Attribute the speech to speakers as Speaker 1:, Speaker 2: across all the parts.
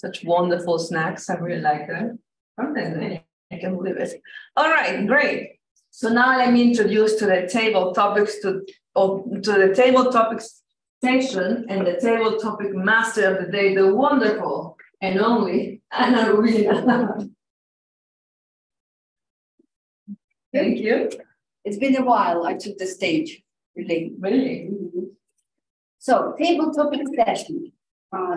Speaker 1: such wonderful snacks. I really like them. I can believe it. All right, great. So now let me introduce to the table topics to the table topics section and the table topic master of the day, the wonderful and only Anna Rubina. Thank you.
Speaker 2: It's been a while I took the stage, really.
Speaker 1: Really?
Speaker 2: So, table topic session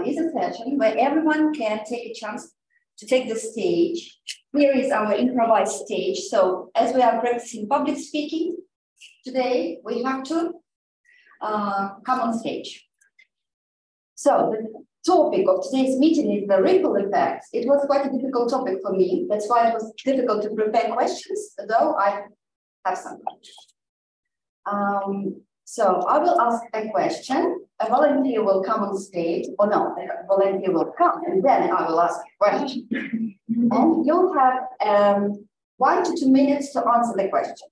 Speaker 2: is a session where everyone can take a chance to take the stage. Here is our improvised stage. So, as we are practicing public speaking, today we have to come on stage. So, the topic of today's meeting is the ripple effect. It was quite a difficult topic for me. That's why it was difficult to prepare questions, though I have some questions. So I will ask a question, a volunteer will come on stage, or no, a volunteer will come, and then I will ask a question. And you'll have 1 to 2 minutes to answer the question.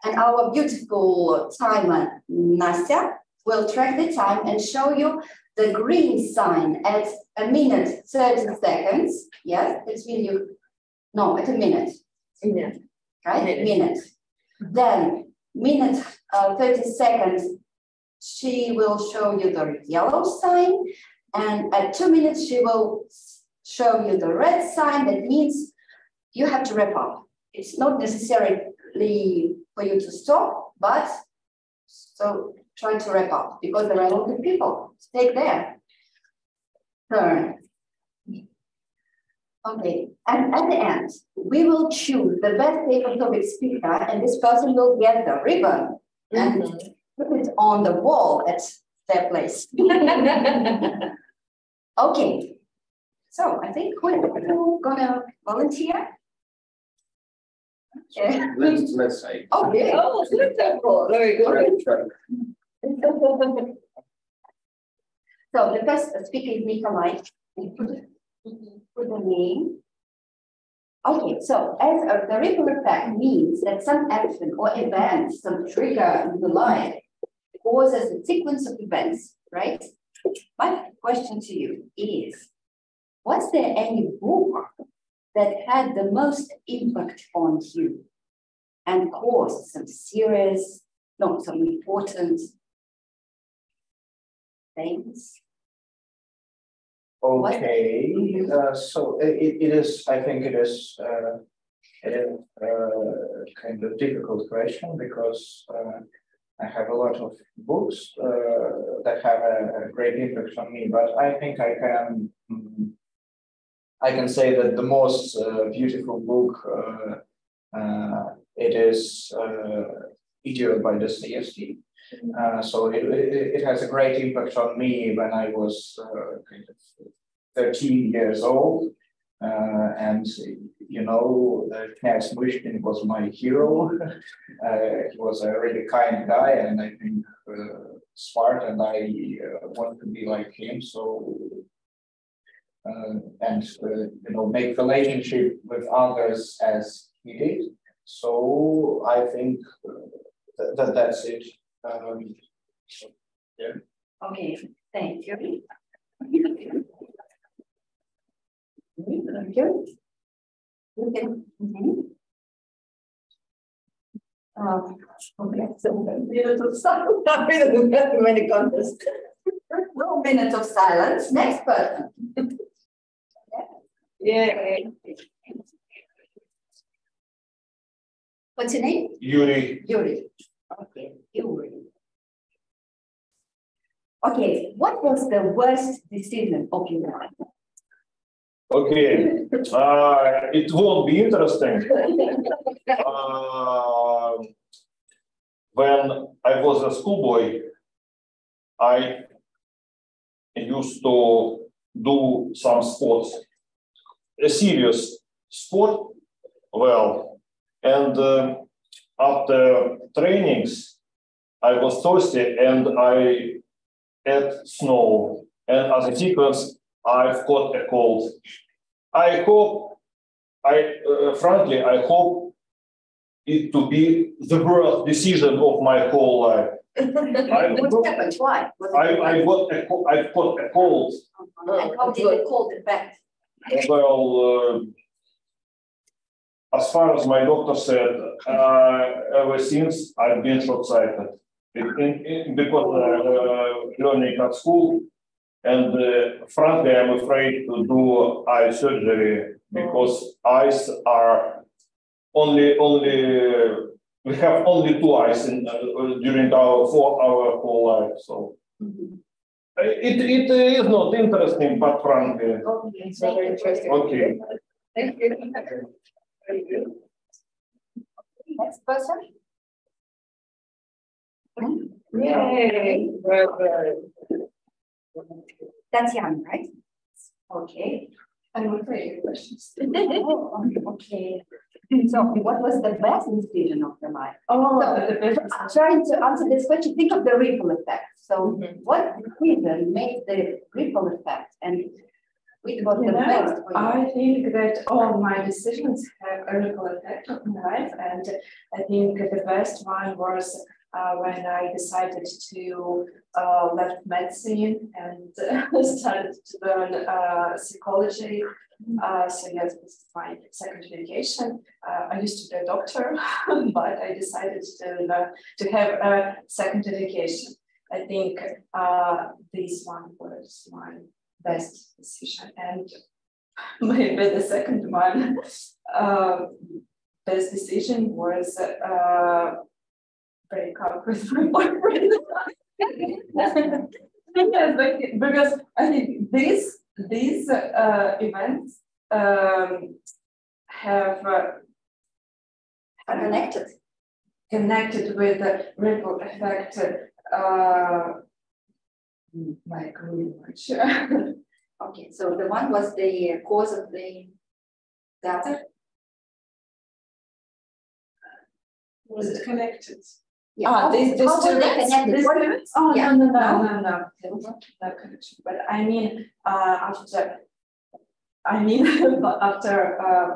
Speaker 2: And our beautiful timer, Nastya, will track the time and show you the green sign at 1 minute 30 seconds. Yes, it's video. No, at a minute.
Speaker 1: Yeah.
Speaker 2: Right? A minute. Then, minute 30 seconds, she will show you the yellow sign. And at 2 minutes, she will show you the red sign. That means you have to wrap up. It's not necessarily for you to stop, but so try to wrap up because there are a lot of people. Take their turn. Okay, and at the end, we will choose the best table topic speaker, and this person will get the ribbon and put it on the wall at their place. Okay, so I think we're gonna volunteer. Yeah.
Speaker 3: Let's say.
Speaker 2: Okay.
Speaker 1: Oh, wonderful. Very good.
Speaker 2: So the first speaker is Nikolai. Put the name. Okay, so as the ripple effect means that some action or event, some trigger in the life causes a sequence of events, right? My question to you is, was there any book that had the most impact on you and caused some serious, not some important things?
Speaker 3: Okay, so it is, I think it is kind of difficult question because I have a lot of books that have a great impact on me, but I think I can say that the most beautiful book, it is Idiot by Dostoevsky. So it has a great impact on me when I was kind of 13 years old. And, you know, Knyaz Myshkin was my hero. He was a really kind guy and I think smart, and I want to be like him. So, and, you know, make relationship with others as he did. So I think that's it. Yeah.
Speaker 2: Okay, thank you. Thank you. Okay. Okay, so minute of silence. Many contests. No minute of silence. Next person.
Speaker 1: Yeah.
Speaker 2: What's your name?
Speaker 3: Yuri.
Speaker 2: Yuri. Okay, Yuri. Okay, what was the worst decision of your life?
Speaker 4: Okay, it won't be interesting. When I was a schoolboy, I used to do some sports, a serious sport, well, and after trainings, I was thirsty and I ate snow, and as a consequence, I've got a cold. I hope, frankly, I hope it to be the worst decision of my whole life.
Speaker 2: What happened? Why?
Speaker 4: I've got a cold.
Speaker 2: And how did the cold affect?
Speaker 4: Well, as far as my doctor said, ever since I've been short-sighted because learning at school, and frankly, I'm afraid to do eye surgery because eyes are only we have only two eyes during our whole life. So it is not interesting, but frankly.
Speaker 2: Okay,
Speaker 5: It's very interesting.
Speaker 4: Okay.
Speaker 5: Thank you.
Speaker 2: Very good. Next person.
Speaker 5: Yay. Very good.
Speaker 2: That's Jan, right? Okay.
Speaker 1: I will pay your questions.
Speaker 2: Oh, okay. So what was the best decision of your life?
Speaker 1: Oh,
Speaker 2: So,
Speaker 1: the best.
Speaker 2: trying to answer this question, think of the ripple effect. So what reason made the ripple effect and which was the best for you?
Speaker 1: I think that all my decisions have a ripple effect on my life, and I think the best one was when I decided to left medicine and started to learn psychology. So yes, this is my second education. I used to be a doctor, but I decided to have a second education. I think this one was my best decision, and maybe the second one best decision was break up with my boyfriend. Yes, because I think these events have connected with the ripple effect like really much.
Speaker 2: Okay, so the one was the cause of the other?
Speaker 1: Was it connected?
Speaker 2: Yeah.
Speaker 1: How
Speaker 2: were they connected?
Speaker 1: Oh,
Speaker 2: Yeah.
Speaker 1: no connection. But I mean, after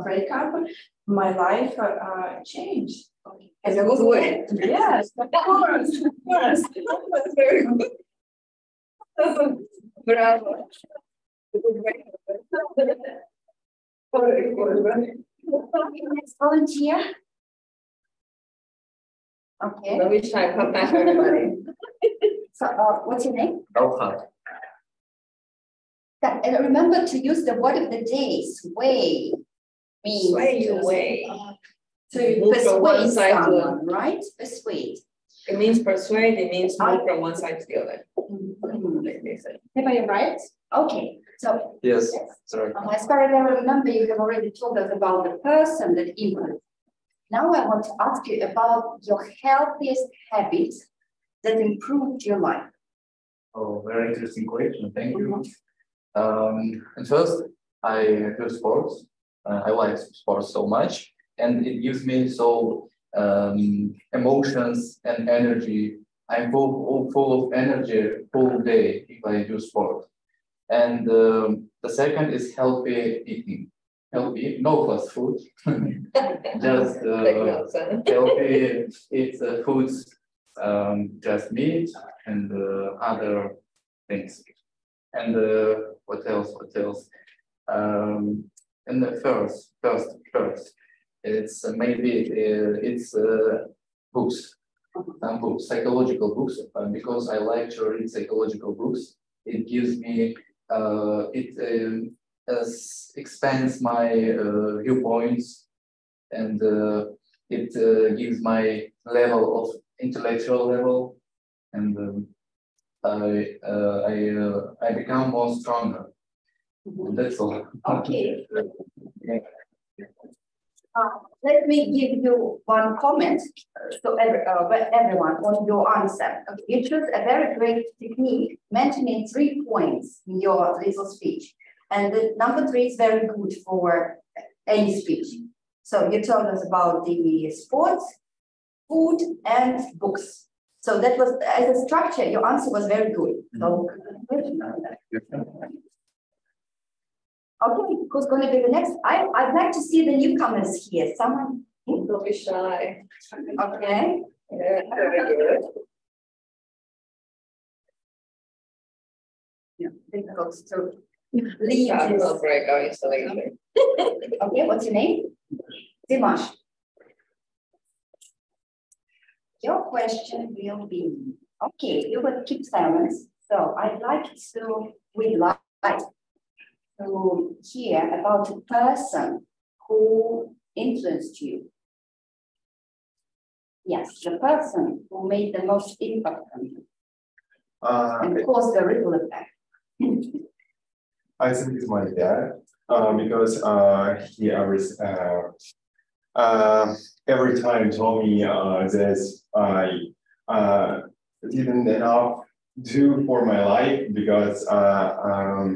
Speaker 1: breakup, my life changed.
Speaker 5: In a good way.
Speaker 1: Yes, of course.
Speaker 5: That's very good. Bravo.
Speaker 2: Next volunteer. Okay.
Speaker 5: I wish I come back, everybody.
Speaker 2: So, what's your name?
Speaker 3: Alpha.
Speaker 2: And remember to use the word of the day, sway. Means
Speaker 5: Sway
Speaker 2: to-
Speaker 5: away.
Speaker 2: To
Speaker 5: Move from one
Speaker 2: persuade
Speaker 5: side to
Speaker 2: someone, right? Persuade.
Speaker 5: It means persuade, it means move from one side to the other. Like they say.
Speaker 2: Everybody right? Okay, so.
Speaker 3: Yes, sorry.
Speaker 2: As far as I remember, you have already told us about the person that influenced. Now I want to ask you about your healthiest habits that improved your life.
Speaker 6: Oh, very interesting question. Thank you. And first, I do sports. I like sports so much, and it gives me so emotions and energy. I'm full of energy full day if I do sport. And the second is healthy eating. Healthy, no fast food, just healthy eat foods, just meat and other things. And what else? And the first, it's maybe it's books, some books, psychological books, because I like to read psychological books. It gives me expands my viewpoints, and it gives my level of intellectual level, and I become more stronger. That's all.
Speaker 2: Okay. Let me give you one comment so everyone on your answer. Okay. You choose a very great technique, mentioning 3 points in your little speech. And the number 3 is very good for any speech. So you told us about the sports, food, and books. So that was, as a structure, your answer was very good. So, okay, who's going to be the next? I'd like to see the newcomers here. Someone?
Speaker 5: Don't be shy.
Speaker 2: Okay.
Speaker 5: Yeah, very good.
Speaker 2: difficult to leave this.
Speaker 5: I'll break our installation.
Speaker 2: Okay, what's your name? Dimash. Your question will be, okay, you will keep silence. So we'd like to hear about a person who influenced you. Yes, the person who made the most impact on you and caused the ripple effect.
Speaker 7: I think it's my dad, because he always every time told me that I didn't enough do for my life because I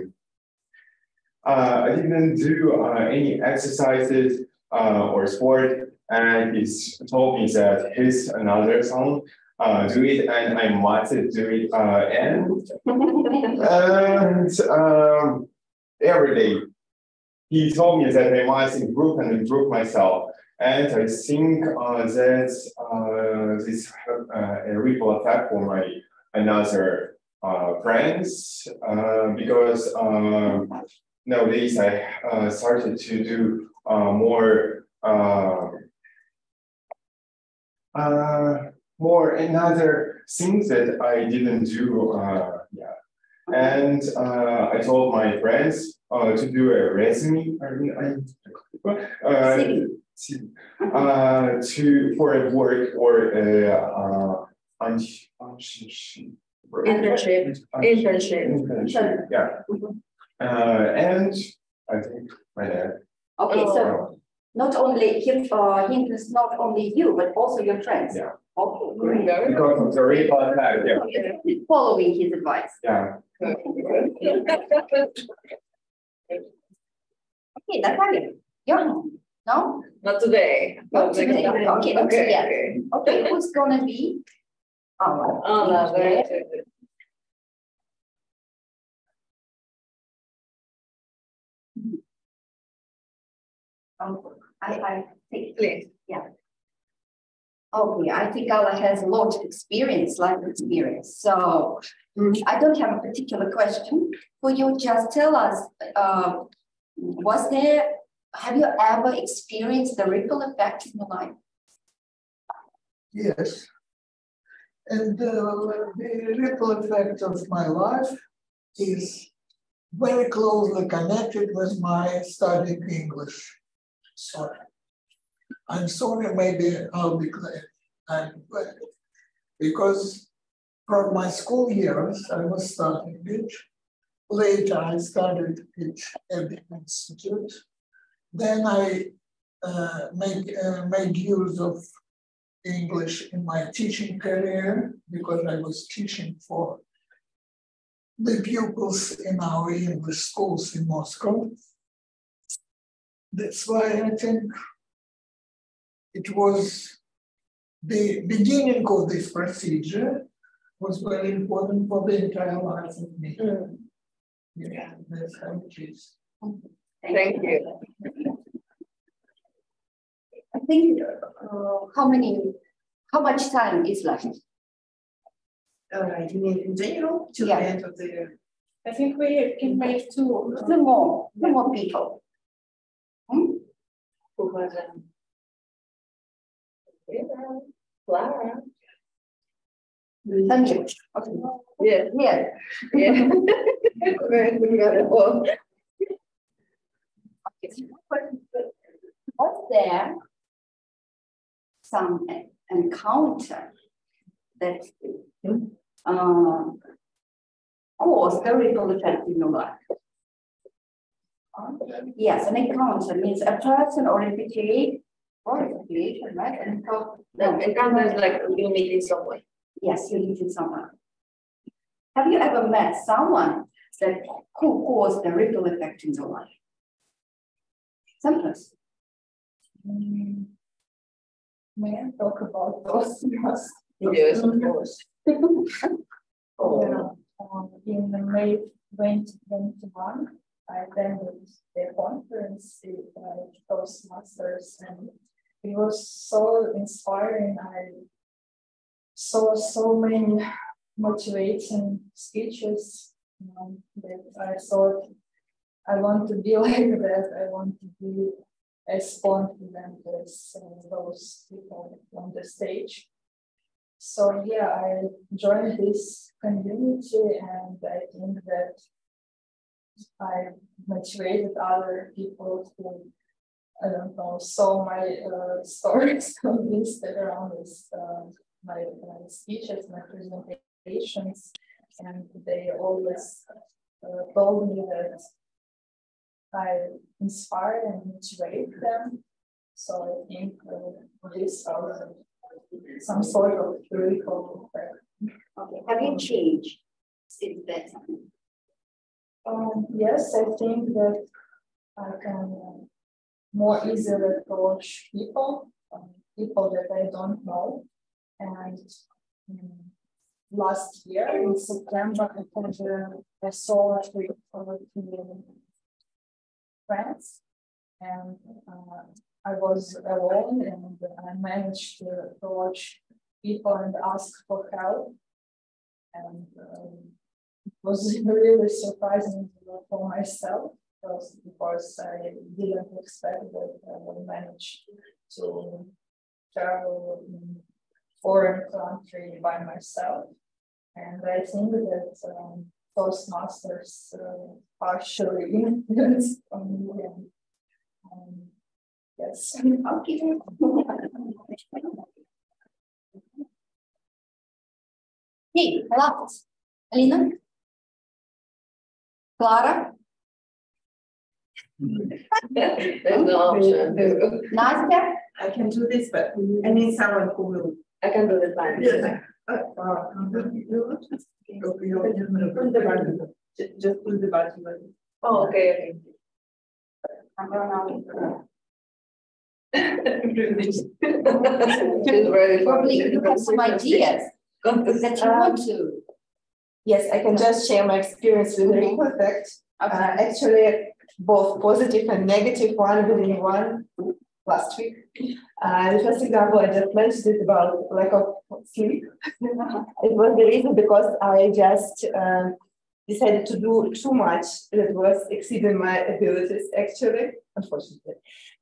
Speaker 7: didn't do any exercises or sport, and he told me that his another son do it, and I must do it, and every day he told me that I must improve myself, and I think that this have a ripple effect for my another friends, because nowadays I started to do more another things that I didn't do, and I told my friends to do a resume, to for a work or a internship, yeah. And I think my dad.
Speaker 2: Okay, so not only him, influenced not only you, but also your friends.
Speaker 7: Yeah.
Speaker 2: Okay, great.
Speaker 7: Because of the ripple effect, yeah.
Speaker 2: Following his advice.
Speaker 7: Yeah.
Speaker 2: Okay, Natalia, no?
Speaker 5: Not today.
Speaker 2: Not today. Okay, not yet. Okay, who's gonna be?
Speaker 5: Very good.
Speaker 2: I think,
Speaker 5: Please.
Speaker 2: yeah. Okay, I think Allah has a lot of experience, life experience. So I don't have a particular question. Could you just tell us, have you ever experienced the ripple effect in your life?
Speaker 8: Yes. And the ripple effect of my life is very closely connected with my studying English. Sorry. I'm sorry, maybe I'll be clear. Because from my school years, I was studying it. Later, I studied it at the institute. Then I made use of English in my teaching career because I was teaching for the pupils in our English schools in Moscow. That's why I think it was the beginning of this procedure was very important for the entire life of me. Yeah, that's how it is.
Speaker 5: Thank you.
Speaker 2: I think how much time is left?
Speaker 5: All right, you mean in general to
Speaker 2: Yeah.
Speaker 5: the end of the year?
Speaker 9: I think we can make two
Speaker 2: more people.
Speaker 5: Who was Clara?
Speaker 2: Thank you. Okay.
Speaker 5: Yeah.
Speaker 2: Yeah.
Speaker 5: Yeah. We got it all.
Speaker 2: Was there some encounter that caused the ripple effect in your life? Yes, an encounter means a person or a situation, right? And
Speaker 5: Encounter is like you meeting someone.
Speaker 2: yes, you're meeting someone. Have you ever met someone who caused the ripple effect in your life? Some person.
Speaker 9: May I talk about those?
Speaker 5: Yes, of course.
Speaker 9: Yeah, in May 2021, I attended the conference with Toastmasters, and it was so inspiring. I saw so many motivating speeches that I thought I want to be like that. I want to be as confident as those people on the stage. So yeah, I joined this community, and I think that I motivated other people who, I don't know, saw my stories on Instagram with my speeches, my presentations, and they always told me that I inspire and motivate them. So I think this are some sort of ripple effect.
Speaker 2: Okay, have you changed since that time?
Speaker 9: Yes, I think that I can more easily approach people, people that I don't know. And last year in September, I saw a trip to France, and I was alone, and I managed to approach people and ask for help. And it was really surprising for myself, because I didn't expect that I would manage to travel in foreign country by myself. And I think that Toastmasters partially influenced on me. And, yes.
Speaker 2: Okay. Hey, last. Alina? Clara?
Speaker 5: There's no option.
Speaker 2: Nastya?
Speaker 10: I can do this, but I need someone who will.
Speaker 5: I can do this line.
Speaker 10: Just pull the button.
Speaker 5: Oh, okay. She's ready.
Speaker 2: Probably you have some ideas that you want to.
Speaker 10: Yes, I can just share my experience with the ripple effect. Actually, both positive and negative one within one last week. The first example I just mentioned is about lack of sleep. It was the reason because I just decided to do too much that was exceeding my abilities, actually, unfortunately.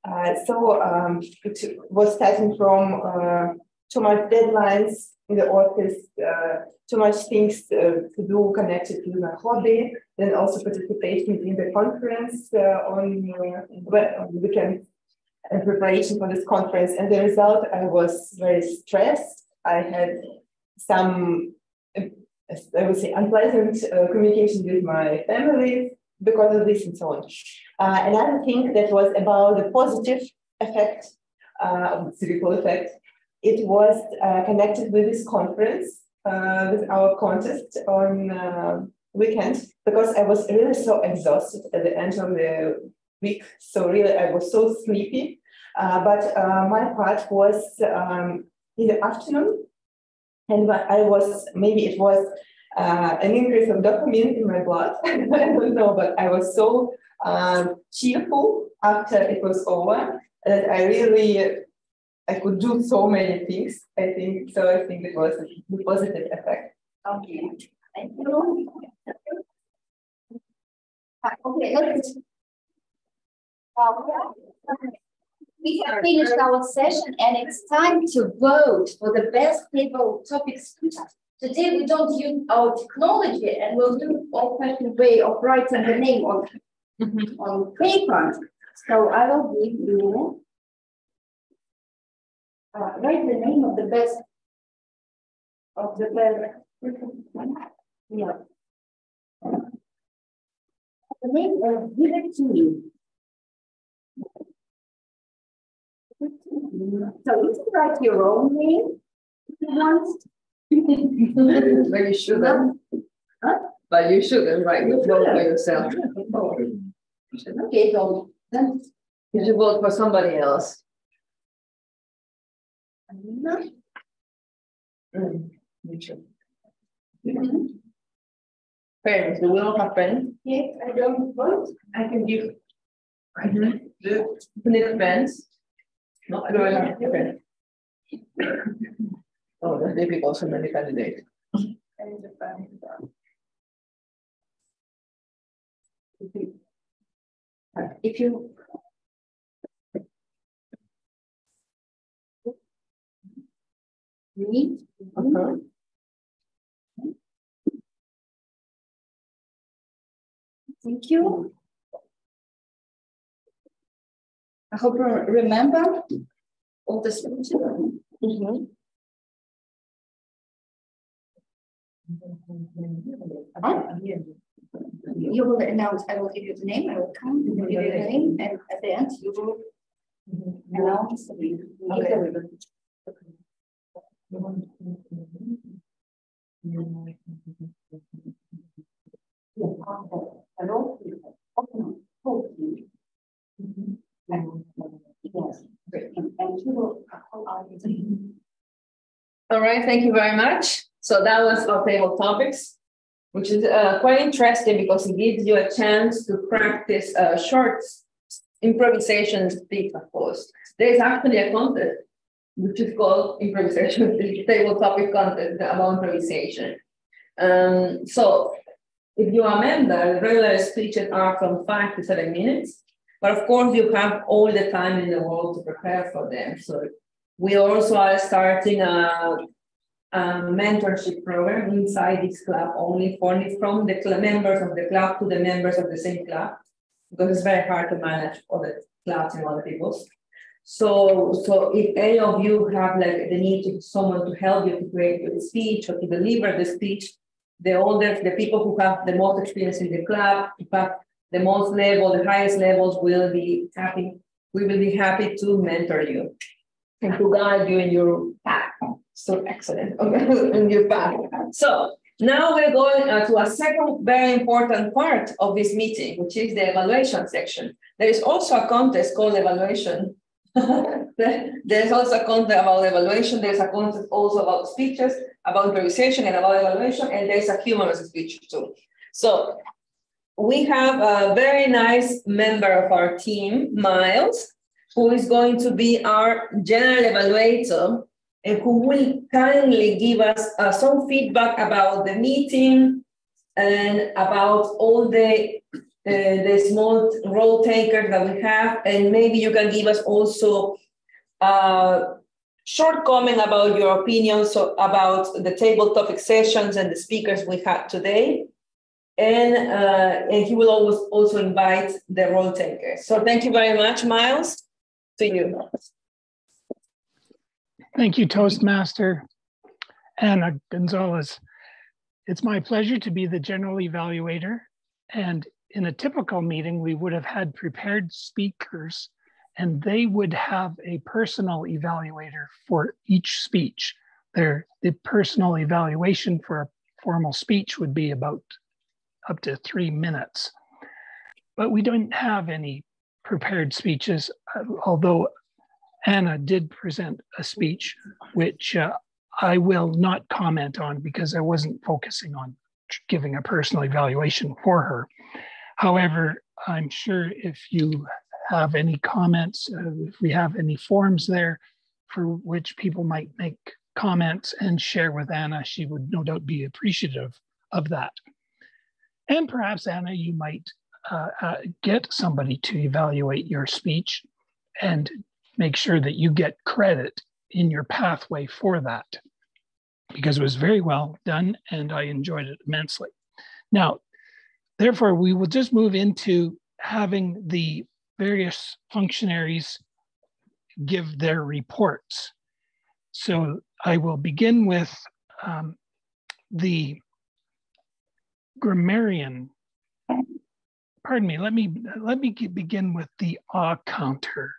Speaker 10: It was starting from too much deadlines in the office, too much things to do connected to my hobby, then also participation in the conference on the weekend and preparation for this conference. And the result, I was very stressed. I had some, I would say, unpleasant communication with my family because of this and so on. Another thing that was about the positive effect, the ripple effect, it was connected with this conference, with our contest on weekend, because I was really so exhausted at the end of the week. So really, I was so sleepy. But my part was in the afternoon, and I was, maybe it was an increase of dopamine in my blood. I don't know, but I was so cheerful after it was over that I could do so many things. I think it was the positive effect.
Speaker 2: Okay. Thank you. Okay, let's. We have finished our session, and it's time to vote for the best table topics. Today we don't use our technology, and we'll do old-fashioned way of writing the name on paper. So I will give you write the name of the best yeah. The name is give it to me. So you can write your own name if you want.
Speaker 5: But you shouldn't.
Speaker 2: Huh?
Speaker 5: But you shouldn't write your vote for yourself.
Speaker 2: Okay, so then
Speaker 5: You should vote for somebody else. Me too. Parents, do we don't have friends?
Speaker 2: yes, I don't vote.
Speaker 10: I can give.
Speaker 5: Need friends? No, I don't have friends. Oh, that's difficult, so many candidates.
Speaker 2: If you read, thank you. I hope you remember all the speeches. You will announce, I will give you the name, I will come, you will give you the name, and at the end you will announce the name. Hello? Yes. And you will call out his name.
Speaker 1: All right, thank you very much. So that was our table topics, which is quite interesting because it gives you a chance to practice short improvisation speak, of course. There is actually a contest, which is called improvisation, table topic contest about improvisation. So if you remember, the regular speeches are from 5 to 7 minutes, but of course you have all the time in the world to prepare for them. So we also are starting a mentorship program inside this club, only from the members of the club to the members of the same club, because it's very hard to manage all the clubs and other people. So if any of you have like the need to someone to help you to create your speech or to deliver the speech, the people who have the most experience in the club, in fact, the most level, the highest levels will be happy. We will be happy to mentor you and to guide you in your path. So excellent in your path. So now we're going to a second very important part of this meeting, which is the evaluation section. There is also a contest called evaluation. There's also a contest about evaluation. There's a contest also about speeches, about improvisation and about evaluation, and there's a humorous speech too. So we have a very nice member of our team, Miles, who is going to be our general evaluator and who will kindly give us some feedback about the meeting and about all the small role takers that we have. And maybe you can give us also a short comment about your opinions about the table topic sessions and the speakers we had today. And he will always also invite the role takers. So thank you very much, Miles. To you.
Speaker 11: Thank you, Toastmaster Ana Gonzalez. It's my pleasure to be the general evaluator. And in a typical meeting, we would have had prepared speakers and they would have a personal evaluator for each speech. The personal evaluation for a formal speech would be about up to 3 minutes. But we don't have any prepared speeches, although Anna did present a speech, which I will not comment on because I wasn't focusing on giving a personal evaluation for her. However, I'm sure if you have any comments, if we have any forms there for which people might make comments and share with Anna, she would no doubt be appreciative of that. And perhaps, Anna, you might get somebody to evaluate your speech and make sure that you get credit in your pathway for that, because it was very well done and I enjoyed it immensely. Now, therefore, we will just move into having the various functionaries give their reports. So I will begin with the grammarian. Pardon me, let me begin with the counter.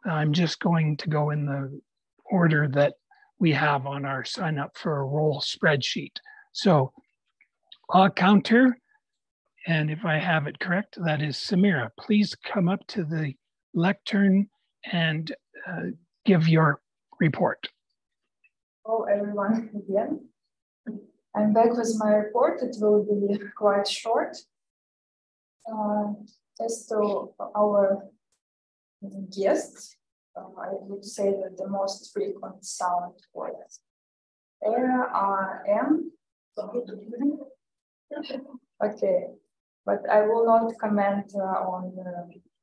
Speaker 11: I'm just going to go in the order that we have on our sign up for a role spreadsheet. So counter, and if I have it correct, that is Samira. Please come up to the lectern and give your report.
Speaker 9: Hello everyone again. I'm back with my report. It will be quite short. As to our guests, I would say that the most frequent sound words are M. Okay. But I will not comment on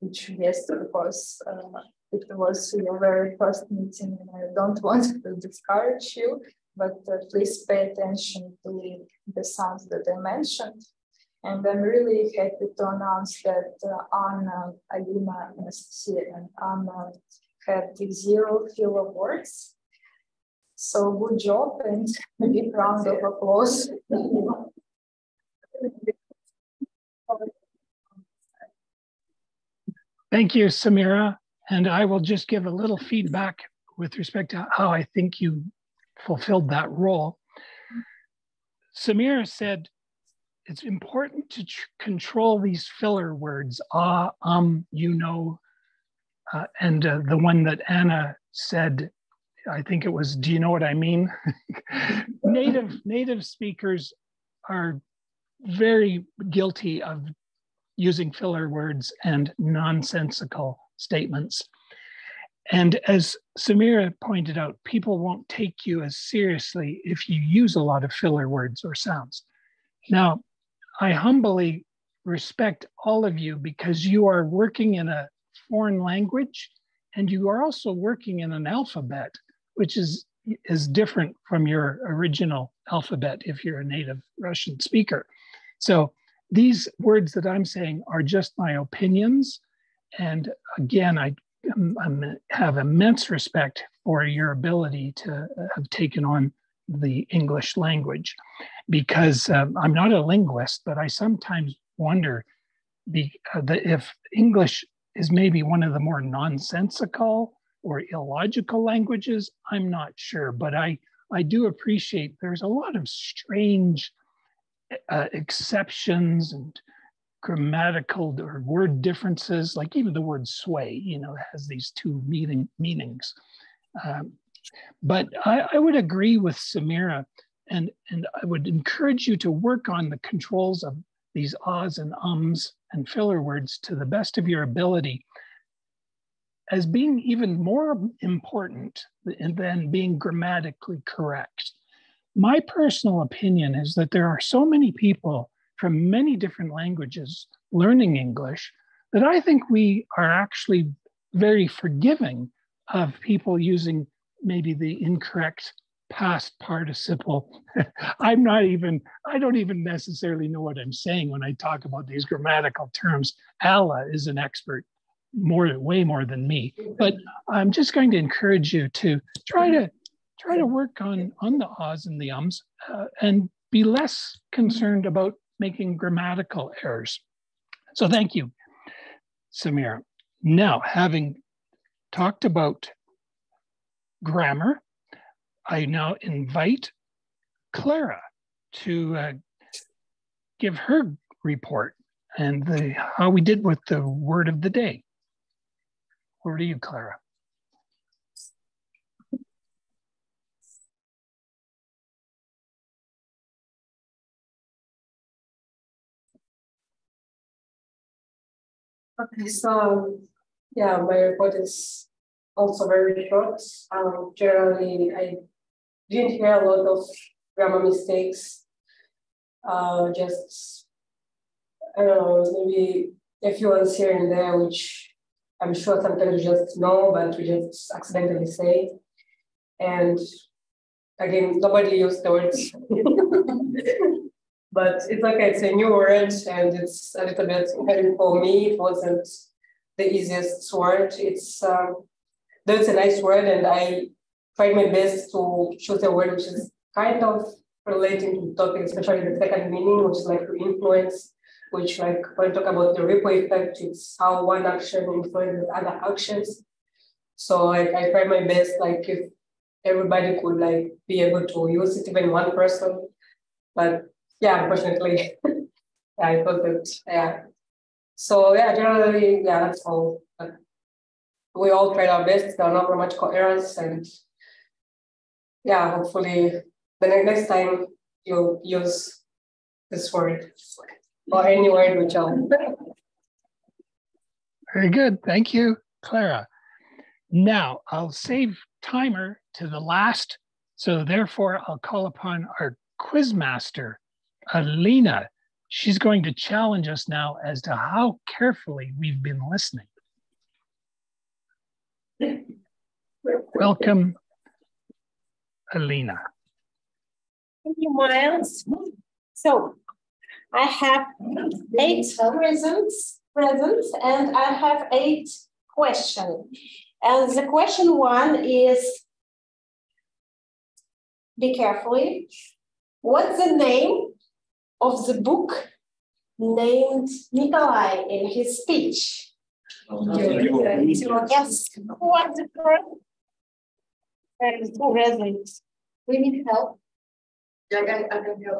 Speaker 9: each guest because it was your very first meeting and I don't want to discourage you, but please pay attention to the sounds that I mentioned. And I'm really happy to announce that Anna, Alina, Anastasia, and Anna had 0 filler words. So good job and a big round of applause.
Speaker 11: Thank you, Samira. And I will just give a little feedback with respect to how I think you fulfilled that role. Samira said, it's important to control these filler words, you know, and the one that Anna said, I think it was, do you know what I mean? Native speakers are very guilty of using filler words and nonsensical statements. And as Samira pointed out, people won't take you as seriously if you use a lot of filler words or sounds. Now, I humbly respect all of you because you are working in a foreign language and you are also working in an alphabet, which is different from your original alphabet if you're a native Russian speaker. So these words that I'm saying are just my opinions. And again, I have immense respect for your ability to have taken on the English language, because I'm not a linguist, but I sometimes wonder if English is maybe one of the more nonsensical or illogical languages. I'm not sure, but I do appreciate there's a lot of strange exceptions and grammatical or word differences, like even the word sway, you know, has these two meanings. But I would agree with Samira, and I would encourage you to work on the controls of these ahs and ums and filler words to the best of your ability, as being even more important than being grammatically correct. My personal opinion is that there are so many people from many different languages learning English that I think we are actually very forgiving of people using maybe the incorrect past participle. I don't even necessarily know what I'm saying when I talk about these grammatical terms. Alla is an expert, way more than me, but I'm just going to encourage you to try to work on the ahs and the ums and be less concerned about making grammatical errors. So thank you, Samira. Now, having talked about grammar, I now invite Clara to give her report and how we did with the word of the day. Over to you, Clara.
Speaker 12: Okay, so yeah, my report is also very short. Generally, I didn't hear a lot of grammar mistakes. Just, I don't know, maybe a few ones here and there, which I'm sure sometimes you just know, but we just accidentally say. And again, nobody used the words. But it's okay, it's a new word and it's a little bit, even for me, it wasn't the easiest word. That's a nice word and I tried my best to choose a word which is kind of relating to the topic, especially the second meaning, which is like to influence, which like when we talk about the ripple effect, it's how one action influences other actions. So like I tried my best, like if everybody could like be able to use it, even one person, but yeah, unfortunately, I thought that, yeah. So yeah, generally, yeah, that's all. But we all tried our best. There are no grammatical errors, and yeah, hopefully the next time you'll use this word or any word which I'll.
Speaker 11: Very good, thank you, Clara. Now I'll save timer to the last, so therefore I'll call upon our quiz master, Alina. She's going to challenge us now as to how carefully we've been listening. Welcome, Alina.
Speaker 13: Thank you, Miles. So I have 8 presents, and I have 8 questions. And the question 1 is, be carefully, what's the name of the book named Nikolai in his speech? Yes, who was the first? Present.
Speaker 2: We need help.
Speaker 1: I can help you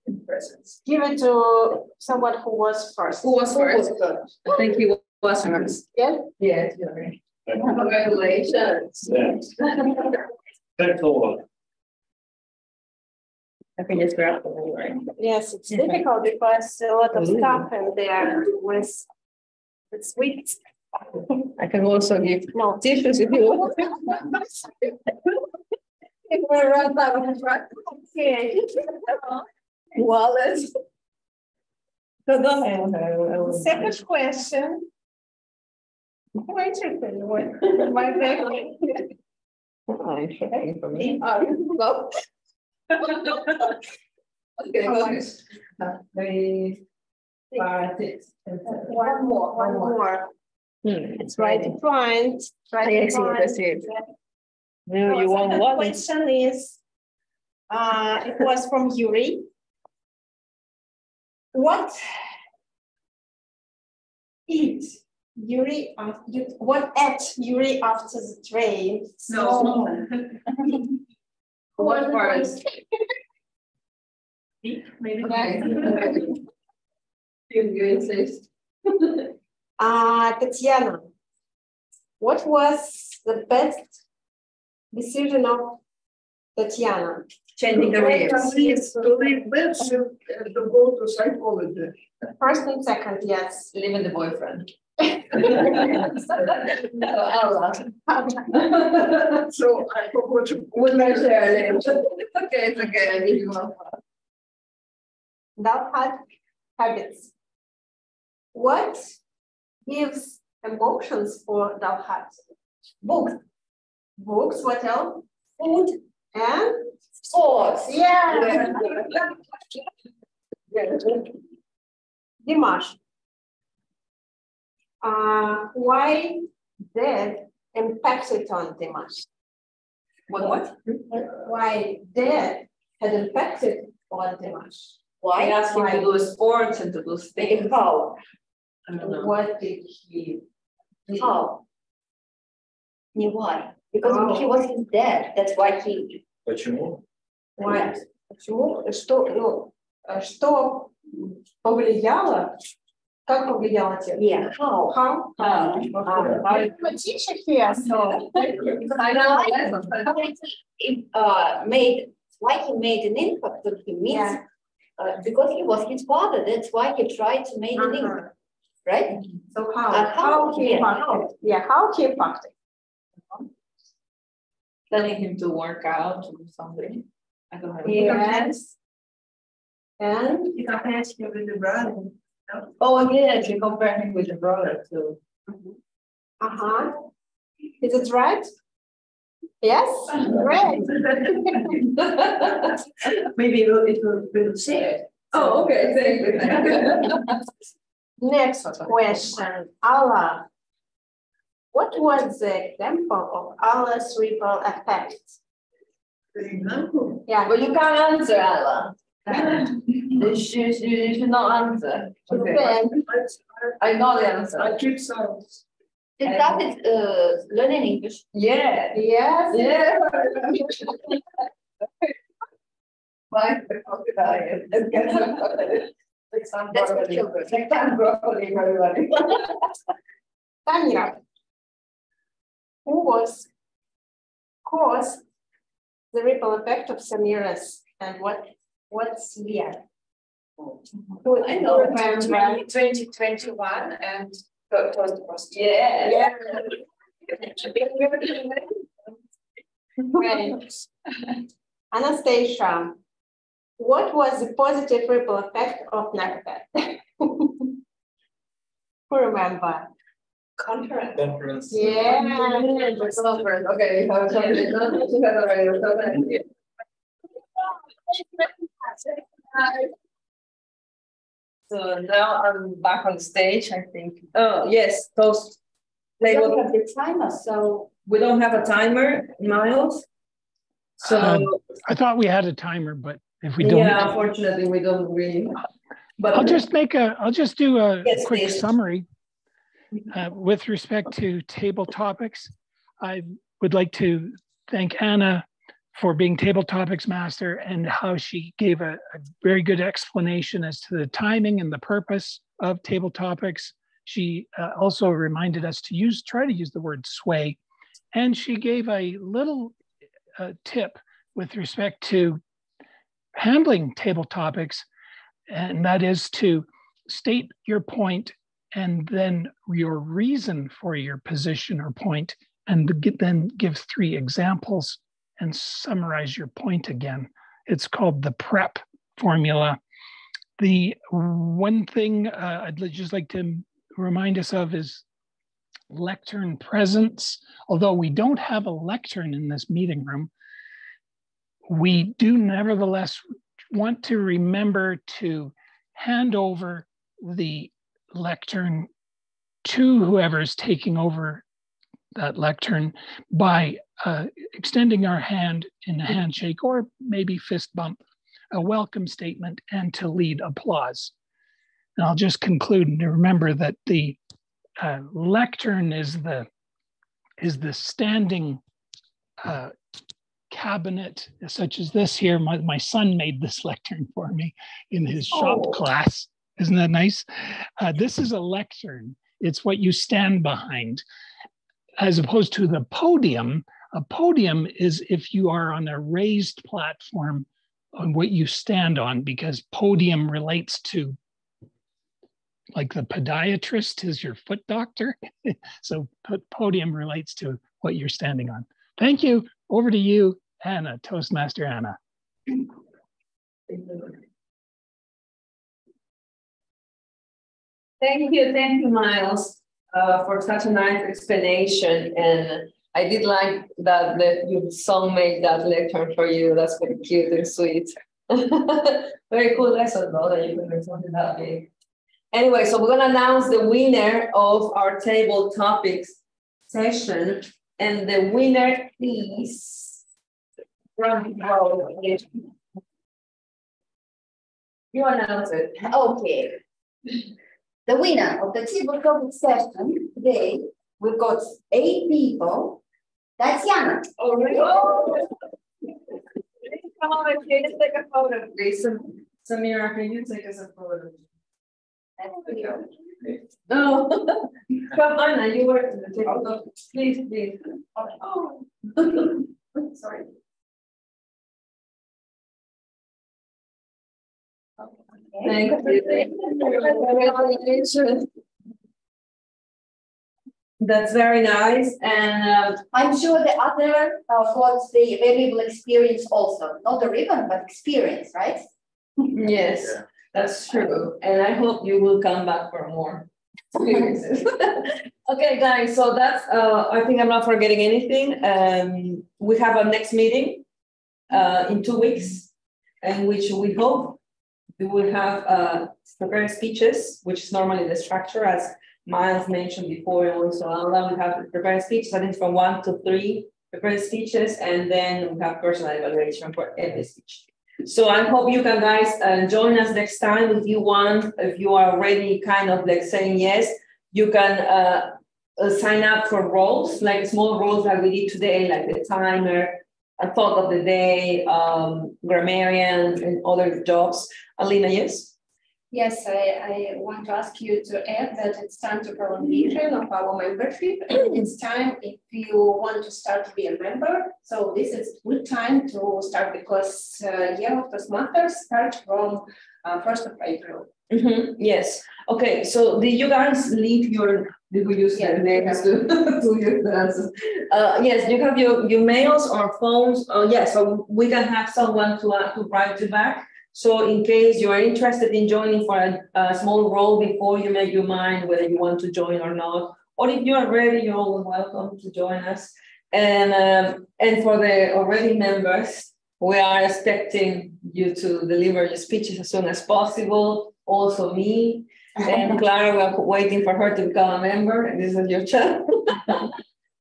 Speaker 1: with presents.
Speaker 13: Give it to someone who was first.
Speaker 1: Who was first? I think he was first.
Speaker 13: Yeah?
Speaker 1: Yes, you're right. Congratulations.
Speaker 4: Thanks a lot.
Speaker 5: I can just grab them anyway.
Speaker 13: Yes, it's difficult because a lot of stuff in there with sweet.
Speaker 5: I can also give
Speaker 13: No
Speaker 5: tissues if you want.
Speaker 1: If we run out of track.
Speaker 13: Okay.
Speaker 1: Wallet.
Speaker 5: So go ahead.
Speaker 13: Second question. Wait a second. What? My favorite.
Speaker 5: Interesting for me.
Speaker 1: No. Okay, go ahead.
Speaker 5: 3, 5, 6.
Speaker 13: One more.
Speaker 5: It's
Speaker 13: Try to find.
Speaker 5: I see what I see. No, you want
Speaker 13: The
Speaker 5: what?
Speaker 13: question is, it was from Yuri. What ate Yuri after the train?
Speaker 1: No. What first? Maybe you insist.
Speaker 13: Tatiana, what was the best decision of Tatiana?
Speaker 5: Changing careers.
Speaker 8: To leave this and to go to psychology.
Speaker 13: First and second, yes.
Speaker 1: Leaving the boyfriend.
Speaker 8: So I forgot to.
Speaker 1: With my share. Okay, it's okay. I give you one.
Speaker 13: Thou had habits. What gives emotions for thou had? Books. Books, what else? Food and sports. Yeah. Dimash. Why death impacted on Dimash?
Speaker 1: What?
Speaker 13: Why death had impacted on Dimash?
Speaker 1: Why? He asked him to do sports and to do things.
Speaker 2: How?
Speaker 1: I don't know.
Speaker 13: What did he do?
Speaker 2: How? Why? Because he was dead. That's why he.
Speaker 4: Почему?
Speaker 13: Why? Почему? Что повлияло? Как повлияло тебе?
Speaker 2: Yeah. How?
Speaker 13: How? I'm a teacher here, so.
Speaker 1: I know.
Speaker 2: Why he made an impact on him means because he was his father. That's why he tried to make an impact, right?
Speaker 13: So how?
Speaker 2: How
Speaker 13: he impacted? Yeah, how he impacted?
Speaker 1: Telling him to work out or something. I don't know.
Speaker 13: Yes. And
Speaker 1: you compared him with the brother. Oh yes, you compare him with the brother too.
Speaker 13: Is it right? Yes, right.
Speaker 1: Maybe it will share it. Oh, okay, thank you.
Speaker 13: Next question, Allah. What was the example of Allah's ripple effect?
Speaker 8: The example?
Speaker 13: Yeah.
Speaker 1: But you can't answer, Allah. You should not answer.
Speaker 13: Okay.
Speaker 1: I know the answer.
Speaker 8: I keep silence.
Speaker 2: They started learning English.
Speaker 1: Yeah.
Speaker 13: Yes.
Speaker 1: Yeah. Why? That's what children.
Speaker 13: Tamira, who was caused the ripple effect of Samira's and what's Leah?
Speaker 5: I know, 2021 and was the first.
Speaker 13: Yeah. Right. Anastasia, What was the positive ripple effect of NACFET? Who remember?
Speaker 5: Conference.
Speaker 13: Yeah.
Speaker 1: Okay. So now I'm back on stage, I think. Oh, yes, those.
Speaker 2: We don't have the timer, so.
Speaker 1: We don't have a timer, Miles. So.
Speaker 11: I thought we had a timer, but if we don't.
Speaker 1: Yeah, unfortunately, we don't really. But
Speaker 11: I'll just do a quick
Speaker 1: please.
Speaker 11: summary. With respect to table topics, I would like to thank Anna for being table topics master and how she gave a very good explanation as to the timing and the purpose of table topics. She also reminded us to try to use the word sway. And she gave a little tip with respect to handling table topics, and that is to state your point and then your reason for your position or point, and then give 3 examples and summarize your point again. It's called the PREP formula. The one thing I'd just like to remind us of is lectern presence. Although we don't have a lectern in this meeting room, we do nevertheless want to remember to hand over the lectern to whoever is taking over that lectern by extending our hand in a handshake or maybe fist bump, a welcome statement, and to lead applause. And I'll just conclude and remember that the lectern is the standing cabinet, such as this here. My son made this lectern for me in his shop class. Isn't that nice? This is a lectern. It's what you stand behind. As opposed to the podium, a podium is if you are on a raised platform on what you stand on, because podium relates to, like the podiatrist is your foot doctor. So podium relates to what you're standing on. Thank you. Over to you, Anna, Toastmaster Anna.
Speaker 1: Thank you, Miles, for such a nice explanation. And I did like that your song made that lectern for you. That's very cute and sweet. Very cool lesson, though, that you can do something that big. Anyway, so we're going to announce the winner of our table topics session. And the winner is... You announce it.
Speaker 2: Okay. The winner of the table topic session today, we've got 8 people. That's Yana.
Speaker 1: Oh, come on, can you take a photo, please? Samira, can you take us a photo? No. Come on, Anna, you were to the table topic. Please. Oh. Sorry. Thank you. That's very nice, and
Speaker 2: I'm sure the other got the valuable experience also, not the ribbon, but experience, right?
Speaker 1: Yes, that's true, and I hope you will come back for more experiences. Okay, guys, so that's I think I'm not forgetting anything. We have our next meeting in 2 weeks, in which we hope we will have prepared speeches, which is normally the structure, as Miles mentioned before. Also, we have prepared speeches, I think from 1 to 3 prepared speeches, and then we have personal evaluation for every speech. So I hope you can guys join us next time if you want. If you are already kind of like saying yes, you can sign up for roles, like small roles like we did today, like the timer, a thought of the day, grammarian, and other jobs. Alina, yes?
Speaker 13: Yes, I want to ask you to add that it's time to prolongation of our membership. It's time if you want to start to be a member. So this is good time to start, because year of Toastmasters starts from 1st of April.
Speaker 1: Yes. Okay. So did you guys leave your? Did we use their names to use the answers? Yes. You have your mails or phones. Yes. So we can have someone to write you back.
Speaker 5: So in case you are interested in joining for a small role before you make your mind whether you want to join or not, or if you are ready, you're always welcome to join us. And for the already members, we are expecting you to deliver your speeches as soon as possible. Also me and Clara, we are waiting for her to become a member. And this is your chance.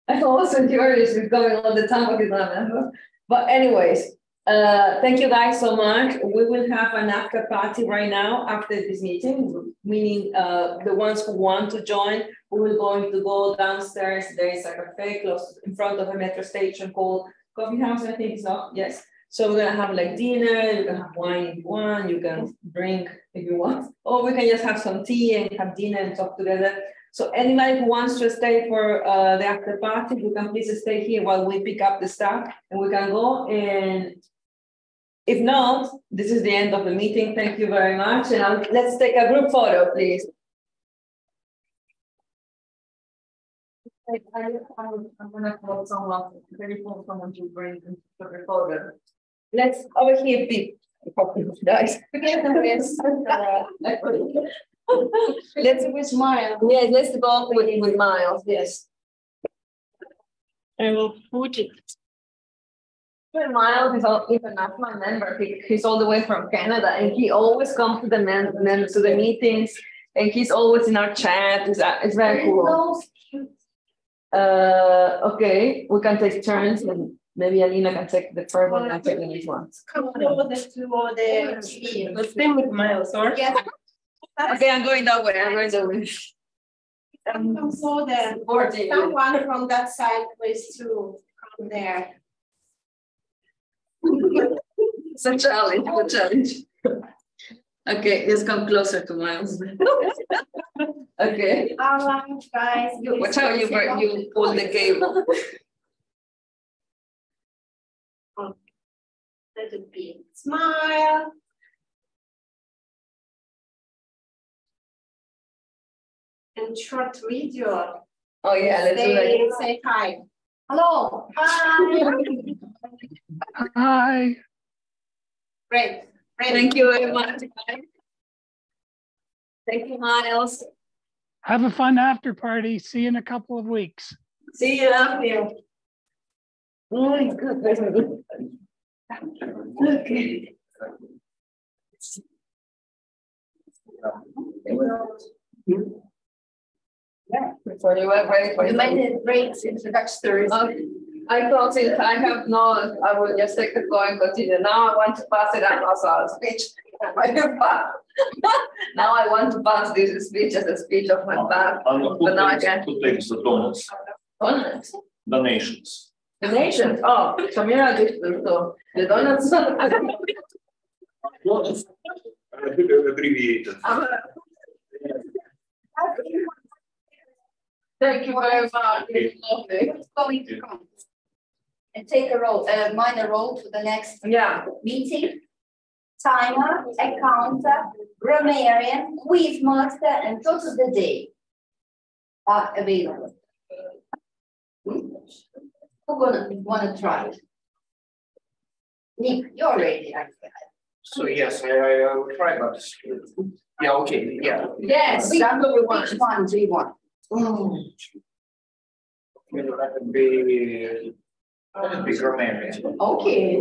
Speaker 5: I'm also curious, we're going all the time, but you're not a member. But anyways, thank you guys so much. We will have an after party right now after this meeting, meaning the ones who want to join, we will going to go downstairs. There is a cafe close in front of a metro station called Coffee House, I think it's not, yes. So we're gonna have like dinner, you can have wine if you want, you can drink if you want, or we can just have some tea and have dinner and talk together. So anybody who wants to stay for the after party, you can please stay here while we pick up the stuff and we can go. And if not, this is the end of the meeting. Thank you very much. And let's take a group photo, please. I'm gonna call someone, very cool, someone to bring the photo. Let's over here, Pete. Guys. Let's with Miles. Yes, let's go with Miles. Yes. I will put it. Miles is an international member. He's all the way from Canada, and he always comes to the meetings, and he's always in our chat. It's very cool. Okay, we can take turns, and maybe Alina can take the first one and take the next one.
Speaker 13: Come over the tree.
Speaker 12: Let's stay with Miles, or?
Speaker 13: Yes.
Speaker 5: Okay, I'm going that way. I'm going that way.
Speaker 13: So then, someone from that side please to come there.
Speaker 5: It's a challenge, Okay, let's come closer to Miles. Okay.
Speaker 13: All right, guys.
Speaker 5: Watch how you pull the cable.
Speaker 13: Let it be. Smile. And short video.
Speaker 5: Oh yeah, let's do that.
Speaker 13: Say hi. Hello. Hi.
Speaker 11: Hi.
Speaker 13: Great.
Speaker 5: Thank you very much. Thank you, Miles.
Speaker 11: Have a fun after party. See you in a couple of weeks.
Speaker 5: See you after. Oh my goodness. Okay. Yeah, before you were ready for
Speaker 2: you made it great introductory.
Speaker 5: I thought since I have no, I will just take the floor and continue. Now I want to pass it on also a speech. Now I want to pass this speech as a speech of my back. But now I can't.
Speaker 4: Who takes the donuts?
Speaker 5: Donuts?
Speaker 4: Donations.
Speaker 5: Donations? Oh, Samira gives the donuts.
Speaker 4: Donuts. Abbreviated.
Speaker 5: Thank you very much. It's lovely.
Speaker 2: Who's going to come and take a minor role to the next meeting? Timer, accountant, grammarian, quiz master, and thought of the day are available. Who wanna try? Nick, you're ready.
Speaker 3: So yes, I will try, but yeah, okay, yeah.
Speaker 2: Yes, which one do you want?
Speaker 3: That would be grammarian.
Speaker 2: Okay.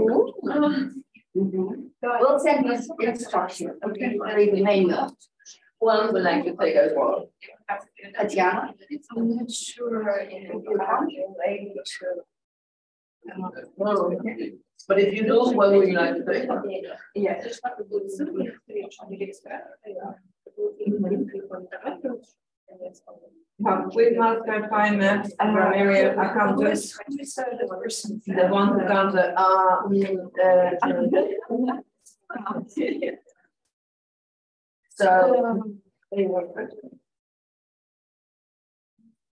Speaker 2: We'll send you instruction. Okay, read the manual.
Speaker 5: One would like to take as well.
Speaker 2: Tatiana?
Speaker 13: I'm not sure if you want to.
Speaker 5: But if you do, what would you like to take?
Speaker 13: Yes.
Speaker 5: Quiz master, time math, grammarian, accountant. The one who comes so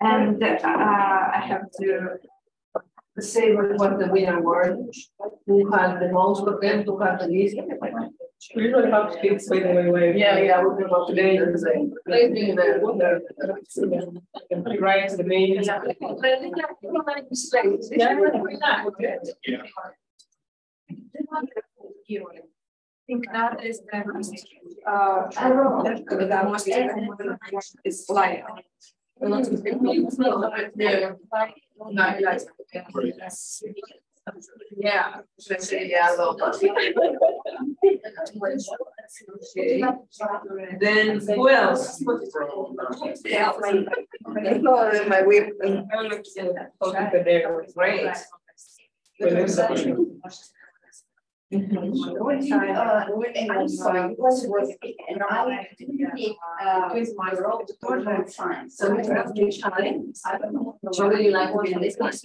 Speaker 5: and I have to say what the winner were, who had the most of them, who had the least.
Speaker 12: We usually have kids by the way.
Speaker 5: Yeah, we can go today and say, please bring them.
Speaker 12: Right to the main.
Speaker 1: think that is the most is like yeah, especially yellow. Then who else? Yeah, my whip. Great.
Speaker 2: I'm sorry, was working and I with my role to portrait time. So we have to time. I don't know. Really like to be in this class.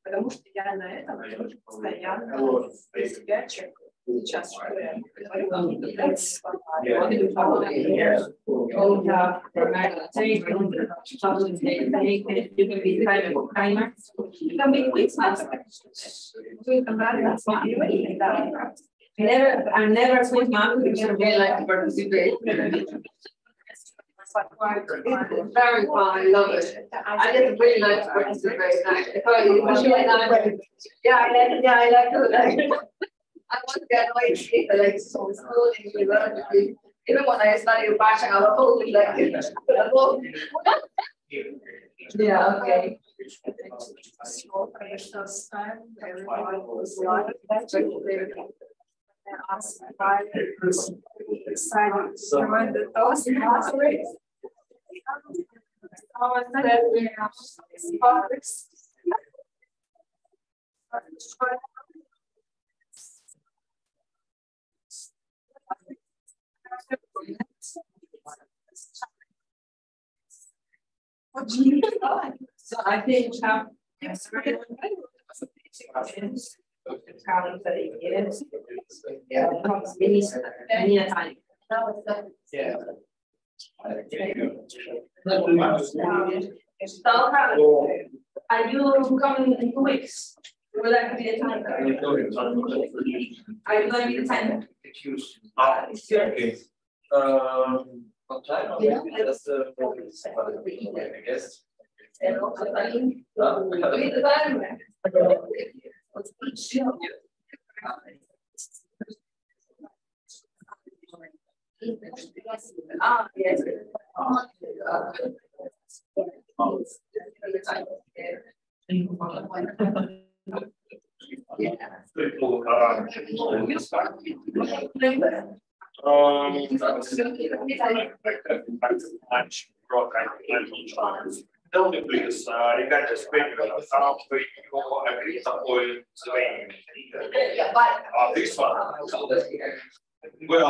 Speaker 1: Потому что я на этом постоянно скетчу. Сейчас I never quit marketing because I really like to participate. It's very fun. I love it. I just really like to participate. I like to. I want to get away to people like so school and university. Even when I study fashion, I was totally like it. Yeah, okay. So this time, everyone was like asked why decided to remind the thoughts and aspirations. So I think are you coming in 2 weeks? Will that be a time? Are you going to be the time?
Speaker 6: What time? That's the I guess.
Speaker 1: Ah, yes.
Speaker 4: Ребята, агрит такой своими. This one. Well,